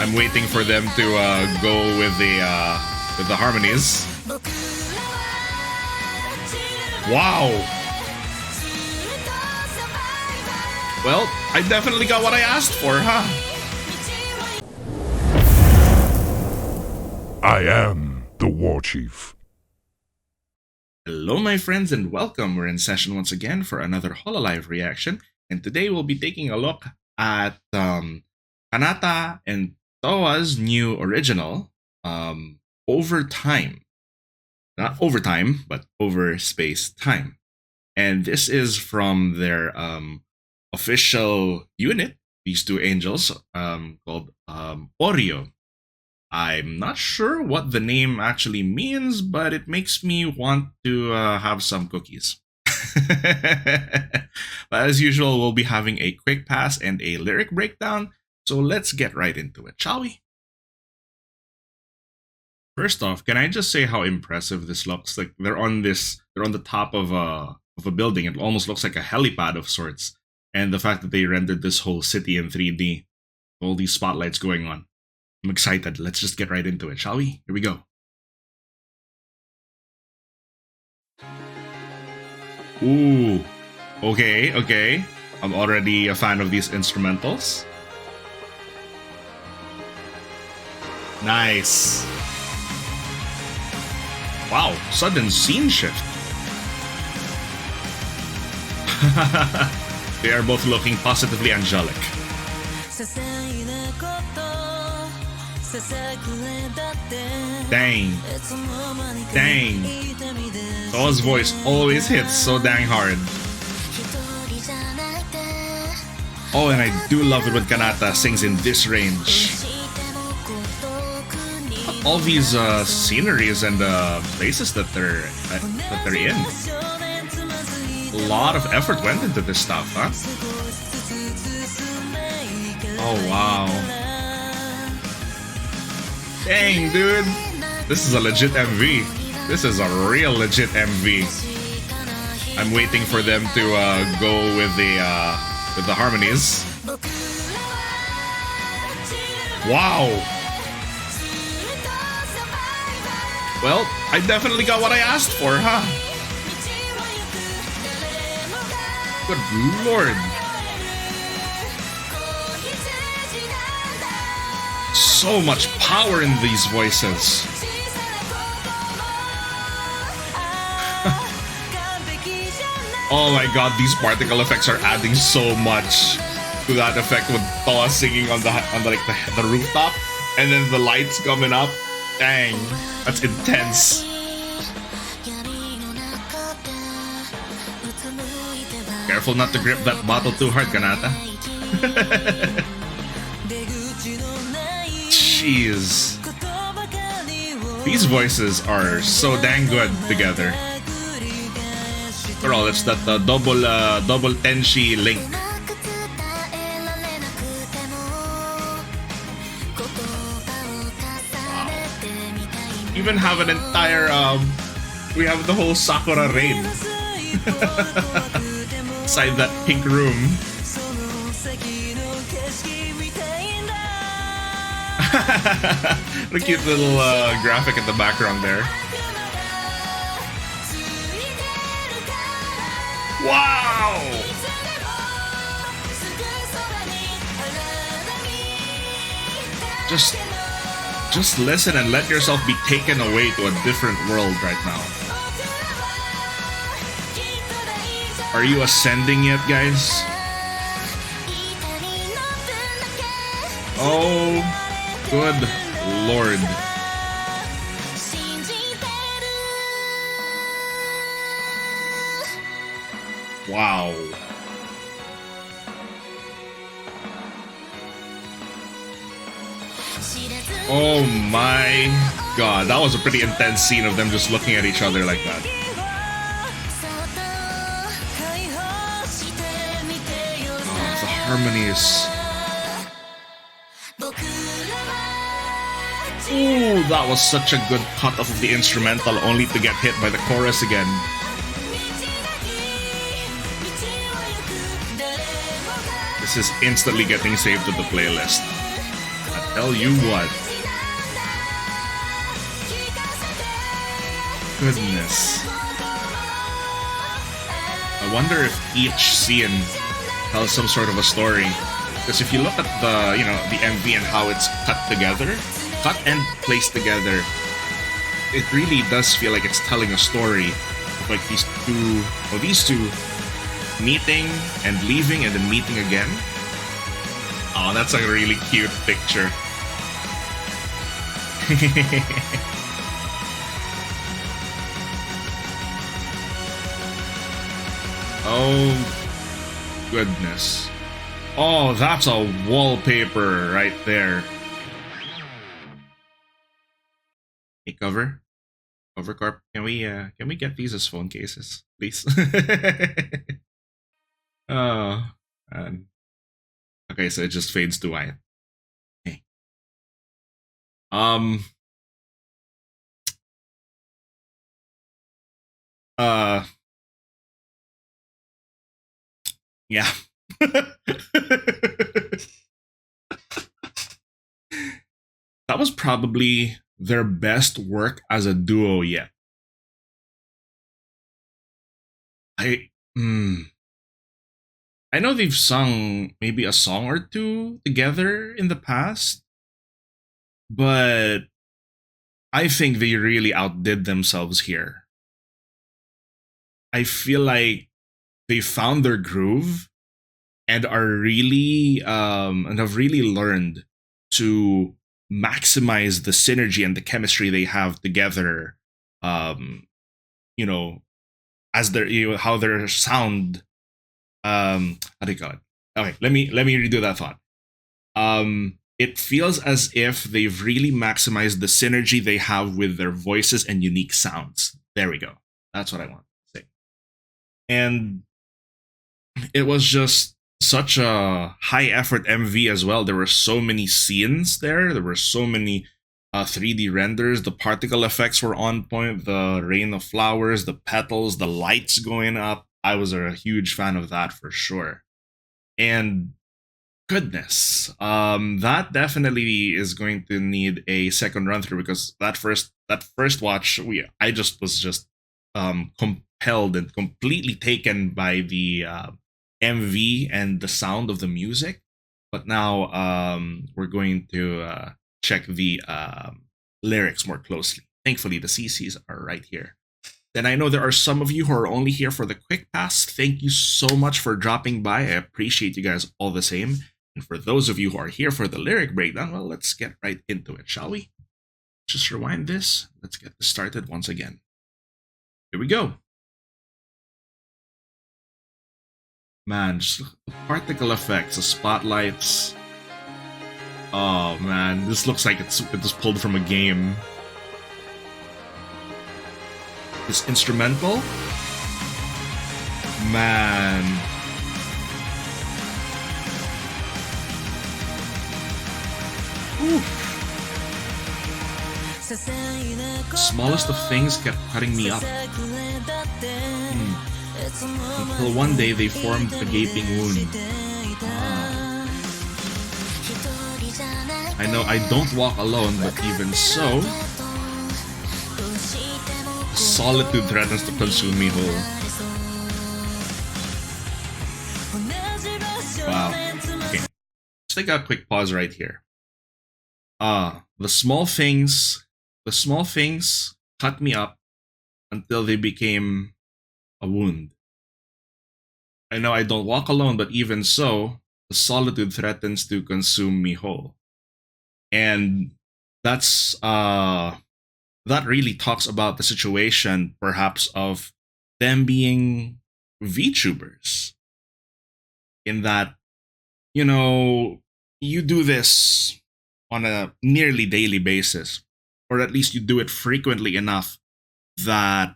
I'm waiting for them to go with the harmonies. Wow. Well, I definitely got what I asked for, huh? I am the War Chief. Hello, my friends, and welcome. We're in session once again for another Hololive reaction, and today we'll be taking a look at Kanata and Towa's new original, Over Time. Not Over Time, but Over Space Time. And this is from their official unit, these two angels, called ORIO. I'm not sure what the name actually means, but it makes me want to have some cookies. But as usual, we'll be having a quick pass and a lyric breakdown, so let's get right into it, shall we? First off, can I just say how impressive this looks? Like they're on the top of a building. It almost looks like a helipad of sorts. And the fact that they rendered this whole city in 3D, all these spotlights going on. I'm excited. Let's just get right into it, shall we? Here we go. Ooh. Okay. I'm already a fan of these instrumentals. Nice. Wow, sudden scene shift. They are both looking positively angelic. Dang. Towa's voice always hits so dang hard. Oh, and I do love it when Kanata sings in this range. All these sceneries and places that they're in. A lot of effort went into this stuff, huh? Oh wow. Dang, dude. This is a legit MV. This is a real legit MV. I'm waiting for them to go with the harmonies. Wow. Well, I definitely got what I asked for, huh? Good lord. So much power in these voices. Oh my god, these particle effects are adding so much to that effect with Towa singing on the rooftop, and then the lights coming up. Dang, that's intense. Careful not to grip that bottle too hard, Kanata. Jeez. These voices are so dang good together. After all, it's that double tenshi link. Even have an entire we have the whole Sakura raid inside that pink room. What a cute little graphic in the background there. Wow! Just listen and let yourself be taken away to a different world right now. Are you ascending yet, guys? Oh, good lord. Wow. Oh my god, that was a pretty intense scene of them just looking at each other like that. Oh, the harmonies. Ooh, that was such a good cut off of the instrumental only to get hit by the chorus again. This is instantly getting saved to the playlist. Tell you what. Goodness. I wonder if each scene tells some sort of a story. Because if you look at the MV and how it's cut and placed together, it really does feel like it's telling a story of like these two meeting and leaving and then meeting again. Oh, that's a really cute picture. Oh, goodness. Oh, that's a wallpaper right there. Hey, Cover Corp, can we get these as phone cases, please? Oh, man. Okay, so it just fades to white. Okay. Um. Yeah. That was probably their best work as a duo yet. I I know they've sung maybe a song or two together in the past, but I think they really outdid themselves here. I feel like they found their groove and are really and have really learned to maximize the synergy and the chemistry they have together. Um, you know, as how their sound. How do you call it? Okay, let me redo that thought. It feels as if they've really maximized the synergy they have with their voices and unique sounds. There we go. That's what I want to say. And it was just such a high effort MV as well. There were so many scenes there. There were so many 3D renders. The particle effects were on point. The rain of flowers, the petals, the lights going up. I was a huge fan of that for sure. And goodness, that definitely is going to need a second run through because that first watch, I just was just compelled and completely taken by the MV and the sound of the music. But now we're going to check the lyrics more closely. Thankfully, the CCs are right here. Then I know there are some of you who are only here for the quick pass. Thank you so much for dropping by. I appreciate you guys all the same. And for those of you who are here for the lyric breakdown, well, let's get right into it, shall we? Just rewind this. Let's get this started once again. Here we go. Man, just the particle effects, the spotlights. Oh man, this looks like it was pulled from a game. This instrumental, man. Oof. Smallest of things kept cutting me up. Until one day they formed a gaping wound. I know I don't walk alone, but even so, solitude threatens to consume me whole. Wow. Okay. Let's take a quick pause right here. The small things cut me up until they became a wound. I know I don't walk alone, but even so, the solitude threatens to consume me whole. And that's that really talks about the situation, perhaps, of them being VTubers. In that, you do this on a nearly daily basis, or at least you do it frequently enough that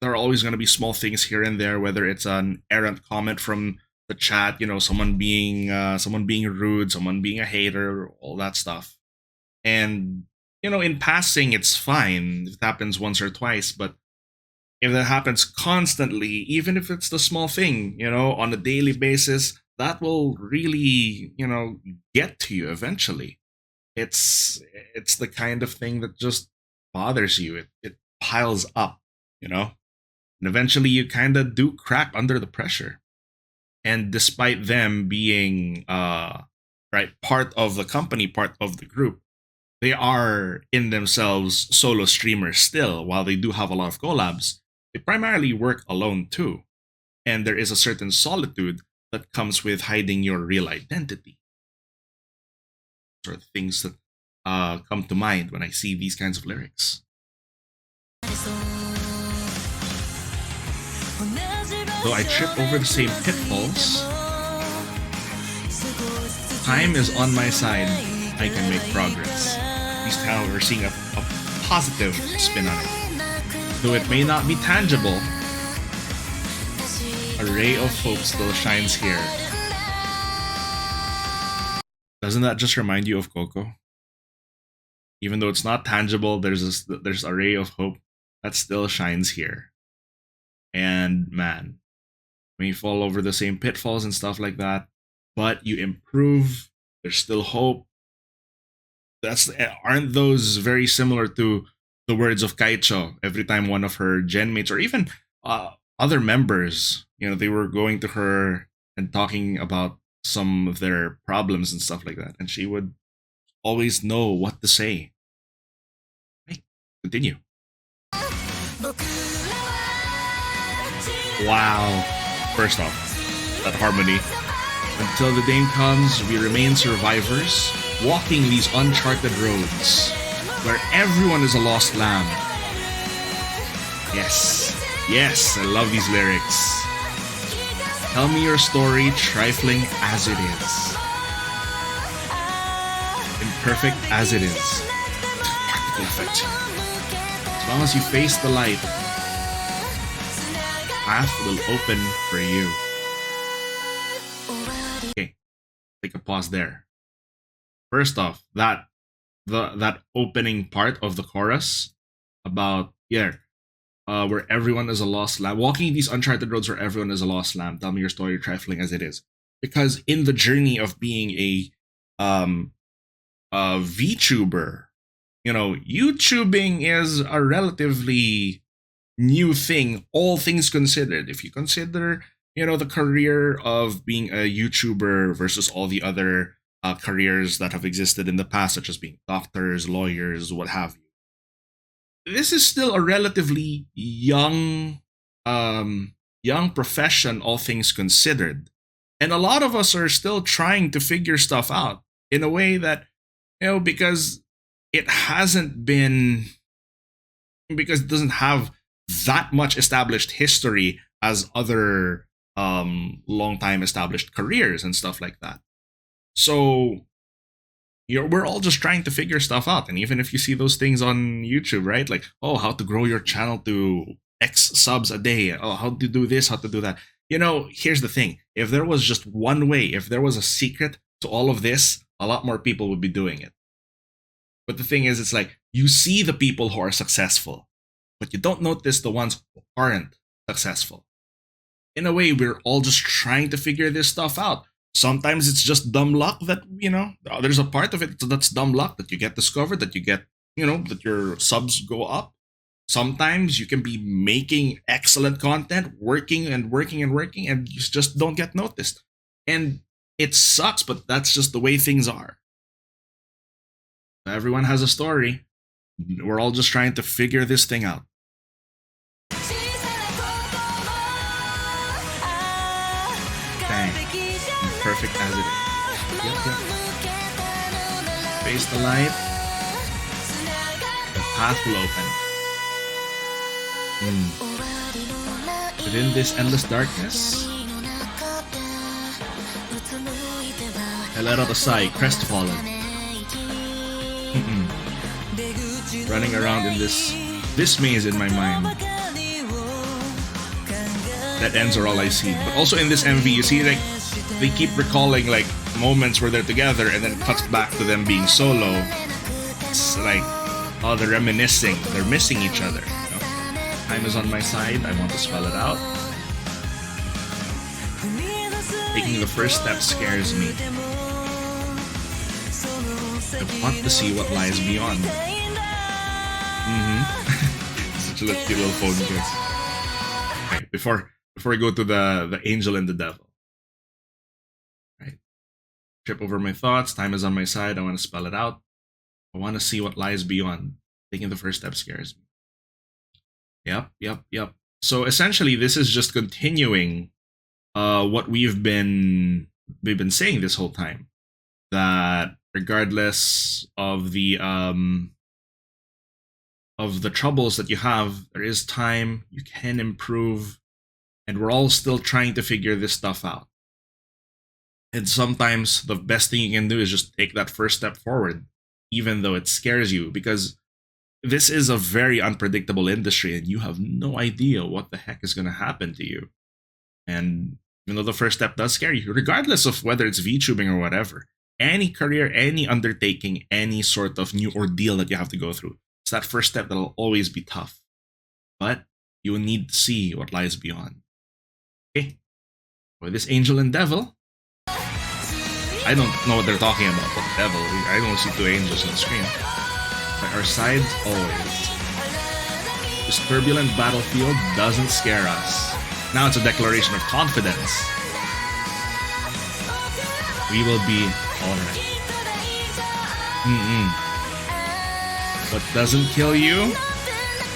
there are always going to be small things here and there, whether it's an errant comment from the chat, someone being rude, someone being a hater, all that stuff. And in passing, it's fine if it happens once or twice, but if that happens constantly, even if it's the small thing, on a daily basis, that will really, get to you eventually. It's the kind of thing that just bothers you. It piles up, and eventually you kind of do crack under the pressure. And despite them being right part of the company, part of the group, they are in themselves solo streamers still. While they do have a lot of collabs, they primarily work alone too. And there is a certain solitude that comes with hiding your real identity. Sort of things that come to mind when I see these kinds of lyrics. Though I trip over the same pitfalls, time is on my side. I can make progress. At least how we're seeing a positive spin on it. Though it may not be tangible, a ray of hope still shines here. Doesn't that just remind you of Coco? Even though it's not tangible, there's a ray of hope that still shines here. And man, when you fall over the same pitfalls and stuff like that, but you improve, there's still hope. Aren't those very similar to the words of Kaichou every time one of her gen mates or even other members, they were going to her and talking about some of their problems and stuff like that, and she would always know what to say. Hey, continue. Wow. First off, that harmony. Until the day comes, we remain survivors, walking these uncharted roads, where everyone is a lost lamb. Yes, I love these lyrics. Tell me your story, trifling as it is. Imperfect as it is. Practical effect. As long as you face the light, path will open for you. Okay, take a pause there. First off, that opening part of the chorus about where everyone is a lost lamb, walking these uncharted roads where everyone is a lost lamb. Tell me your story, trifling as it is. Because in the journey of being a VTuber, YouTubing is a relatively new thing, all things considered. If you consider, the career of being a YouTuber versus all the other careers that have existed in the past, such as being doctors, lawyers, what have you. This is still a relatively young profession, all things considered. And a lot of us are still trying to figure stuff out in a way that, because it doesn't have that much established history as other long time established careers and stuff like that. So we're all just trying to figure stuff out. And even if you see those things on YouTube, right? Like, how to grow your channel to X subs a day. How to do this, how to do that. Here's the thing. If there was just one way, if there was a secret to all of this, a lot more people would be doing it. But the thing is, it's like, you see the people who are successful, but you don't notice the ones who aren't successful. In a way, we're all just trying to figure this stuff out. Sometimes it's just dumb luck that, there's a part of it that's dumb luck that you get discovered, that you get, that your subs go up. Sometimes you can be making excellent content, working and working and working, and you just don't get noticed. And it sucks, but that's just the way things are. Everyone has a story. We're all just trying to figure this thing out. Dang. Perfect as it is. Yep. Face the light. The path will open. Within this endless darkness, I let out a sigh, crestfallen. Running around in this maze in my mind. That ends are all I see. But also in this MV, you see, like, they keep recalling, like, moments where they're together, and then it cuts back to them being solo. It's like, they're reminiscing. They're missing each other. Time is on my side. I want to spell it out. Taking the first step scares me. I want to see what lies beyond. Such a cute little phone kiss. Okay, before I go to the angel and the devil. Right. Trip over my thoughts. Time is on my side. I want to spell it out. I want to see what lies beyond. Taking the first step scares me. Yep. So essentially, this is just continuing what we've been saying this whole time. That regardless of the troubles that you have, there is time. You can improve, and we're all still trying to figure this stuff out. And sometimes the best thing you can do is just take that first step forward, even though it scares you, because this is a very unpredictable industry and you have no idea what the heck is going to happen to you. And even though the first step does scare you, regardless of whether it's VTubing or whatever, any career, any undertaking, any sort of new ordeal that you have to go through, it's that first step that'll always be tough. But you will need to see what lies beyond. Okay. For this angel and devil, I don't know what they're talking about, but the devil, I don't see two angels on the screen. By our sides, always. This turbulent battlefield doesn't scare us. Now it's a declaration of confidence. We will be alright. What doesn't kill you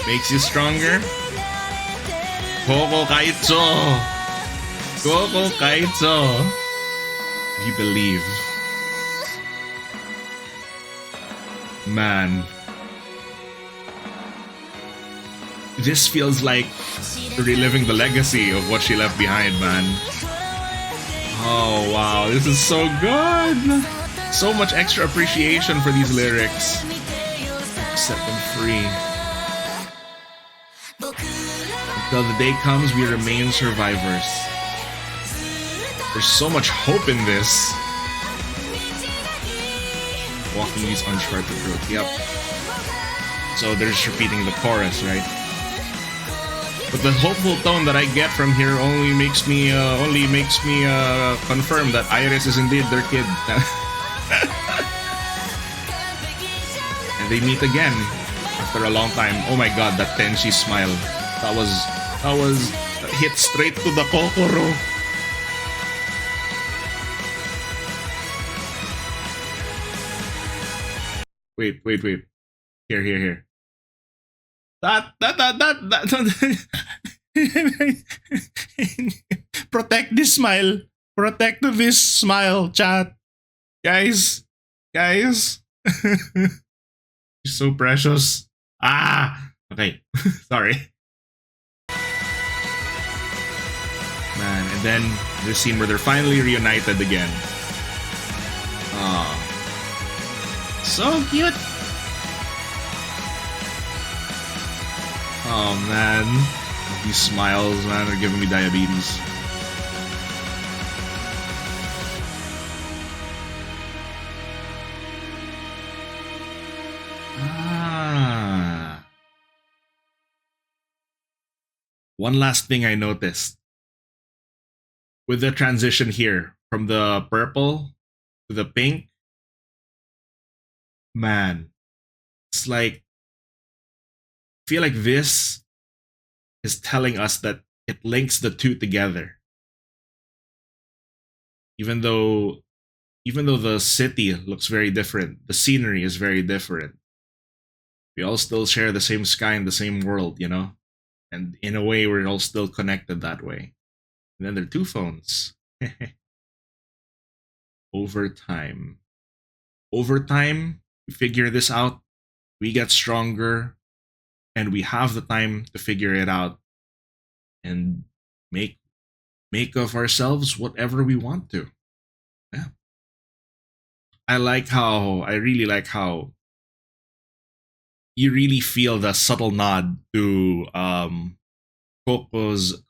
makes you stronger. Koko kaichou! Koko kaichou! You believe. Man. This feels like reliving the legacy of what she left behind, man. Oh, wow. This is so good. So much extra appreciation for these lyrics. Set them free. Until the day comes, we remain survivors. There's so much hope in this. Walking these uncharted roads. Yep. So they're just repeating the chorus, right? But the hopeful tone that I get from here only makes me confirm that Iris is indeed their kid. And they meet again after a long time. Oh my god, that Tenshi smile. That was hit straight to the kokoro. Wait. Here. That. Protect this smile. Protect this smile, chat. Guys. You're so precious. Okay. Sorry. Man, and then this scene where they're finally reunited again. So cute. Oh man, these smiles, man, are giving me diabetes. One last thing I noticed with the transition here from the purple to the pink. Man, it's like, I feel like this is telling us that it links the two together. Even though the city looks very different, the scenery is very different. We all still share the same sky and the same world, you know? And in a way, we're all still connected that way. And then there are two phones. Over time, we figure this out, we get stronger, and we have the time to figure it out and make of ourselves whatever we want to. Yeah. I really like how you really feel the subtle nod to Coco's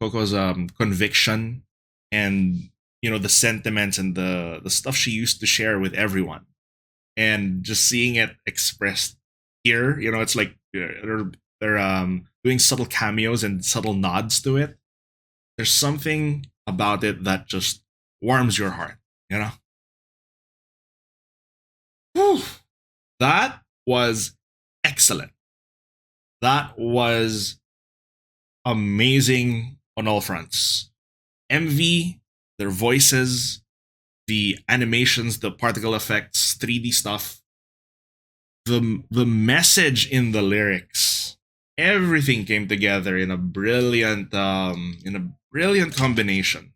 conviction and, you know, the sentiments and the stuff she used to share with everyone. And just seeing it expressed here, you know, it's like they're doing subtle cameos and subtle nods to it. There's something about it that just warms your heart, you know? Whew. That was excellent. That was amazing on all fronts. MV, their voices, the animations, the particle effects, 3D stuff, the message in the lyrics, everything came together in a brilliant combination,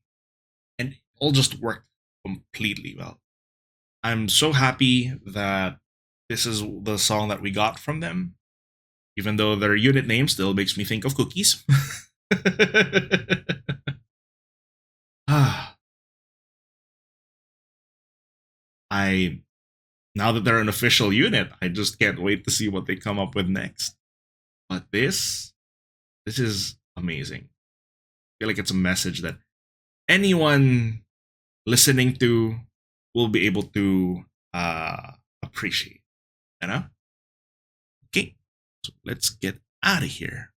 and it all just worked completely well. I'm so happy that this is the song that we got from them, even though their unit name still makes me think of cookies. Ah, I now that they're an official unit, I just can't wait to see what they come up with next. But this is amazing. I feel like it's a message that anyone listening to will be able to appreciate. You know? Okay, so let's get out of here.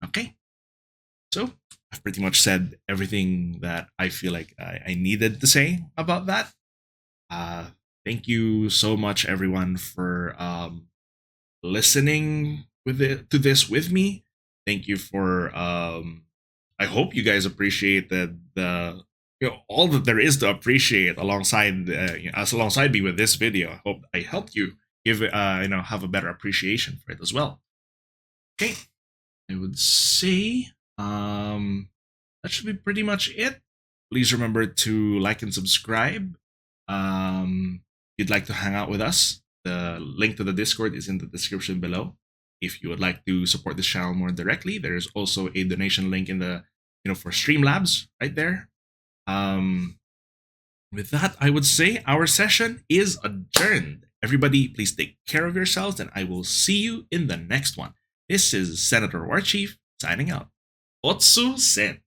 Okay, so I've pretty much said everything that I feel like I needed to say about that. Uh, Thank you so much, everyone, for listening to this with me. Thank you for. I hope you guys appreciate the all that there is to appreciate alongside us alongside me with this video. I hope I helped you give have a better appreciation for it as well. Okay, I would say that should be pretty much it. Please remember to like and subscribe. If you'd like to hang out with us, the link to the Discord is in the description below. If you would like to support this channel more directly, there's also a donation link in the for Streamlabs right there. With that, I would say our session is adjourned. Everybody, please take care of yourselves, and I will see you in the next one. This is Senator Warchief signing out. Otsu Sen.